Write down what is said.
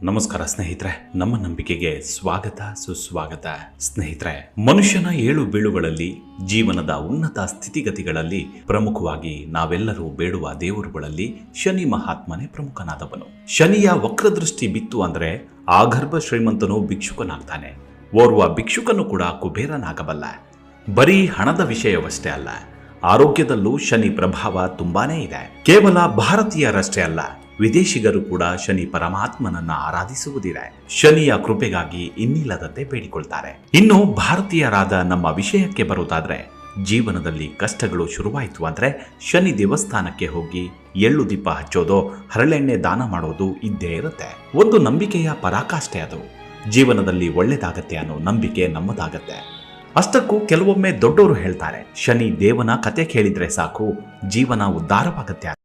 ನಮಸ್ಕಾರ ಸ್ನೇಹಿತರೆ, ನಮ್ಮ ನಂಬಿಕೆಗೆ ಸ್ವಾಗತ ಸುಸ್ವಾಗತ. ಸ್ನೇಹಿತರೆ, ಮನುಷ್ಯನ ಏಳು ಬೀಳುಗಳಲ್ಲಿ ಜೀವನದ ಉನ್ನತ ಸ್ಥಿತಿಗತಿಗಳಲ್ಲಿ ಪ್ರಮುಖವಾಗಿ ನಾವೆಲ್ಲರೂ ಬೇಡುವ ದೇವರುಗಳಲ್ಲಿ ಶನಿ ಮಹಾತ್ಮನೇ ಪ್ರಮುಖನಾದವನು. ಶನಿಯ ವಕ್ರದೃಷ್ಟಿ ಬಿತ್ತು ಅಂದ್ರೆ ಆಗರ್ಭ ಶ್ರೀಮಂತನು ಭಿಕ್ಷುಕನಾಗ್ತಾನೆ. ಓರ್ವ ಭಿಕ್ಷುಕನು ಕೂಡ ಕುಬೇರನಾಗಬಲ್ಲ. ಬರೀ ಹಣದ ವಿಷಯವಷ್ಟೇ ಅಲ್ಲ, ಆರೋಗ್ಯದಲ್ಲೂ ಶನಿ ಪ್ರಭಾವ ತುಂಬಾನೇ ಇದೆ. ಕೇವಲ ಭಾರತೀಯರಷ್ಟೇ ಅಲ್ಲ, ವಿದೇಶಿಗರು ಕೂಡ ಶನಿ ಪರಮಾತ್ಮನನ್ನ ಆರಾಧಿಸುವುದಿದೆ. ಶನಿಯ ಕೃಪೆಗಾಗಿ ಇನ್ನಿಲ್ಲದಂತೆ ಬೇಡಿಕೊಳ್ತಾರೆ. ಇನ್ನು ಭಾರತೀಯರಾದ ನಮ್ಮ ವಿಷಯಕ್ಕೆ ಬರುವುದಾದ್ರೆ, ಜೀವನದಲ್ಲಿ ಕಷ್ಟಗಳು ಶುರುವಾಯಿತು ಅಂದ್ರೆ ಶನಿ ದೇವಸ್ಥಾನಕ್ಕೆ ಹೋಗಿ ಎಳ್ಳು ದೀಪ ಹಚ್ಚೋದು, ಹರಳೆಣ್ಣೆ ದಾನ ಮಾಡೋದು ಇದ್ದೇ ಇರುತ್ತೆ. ಒಂದು ನಂಬಿಕೆಯ ಪರಾಕಾಷ್ಠೆ ಅದು. ಜೀವನದಲ್ಲಿ ಒಳ್ಳೆದಾಗತ್ತೆ ಅನ್ನೋ ನಂಬಿಕೆ ನಮ್ಮದಾಗತ್ತೆ. ಅಷ್ಟಕ್ಕೂ ಕೆಲವೊಮ್ಮೆ ದೊಡ್ಡವರು ಹೇಳ್ತಾರೆ, ಶನಿ ದೇವನ ಕತೆ ಕೇಳಿದ್ರೆ ಸಾಕು ಜೀವನ ಉದ್ಧಾರವಾಗತ್ತೆ.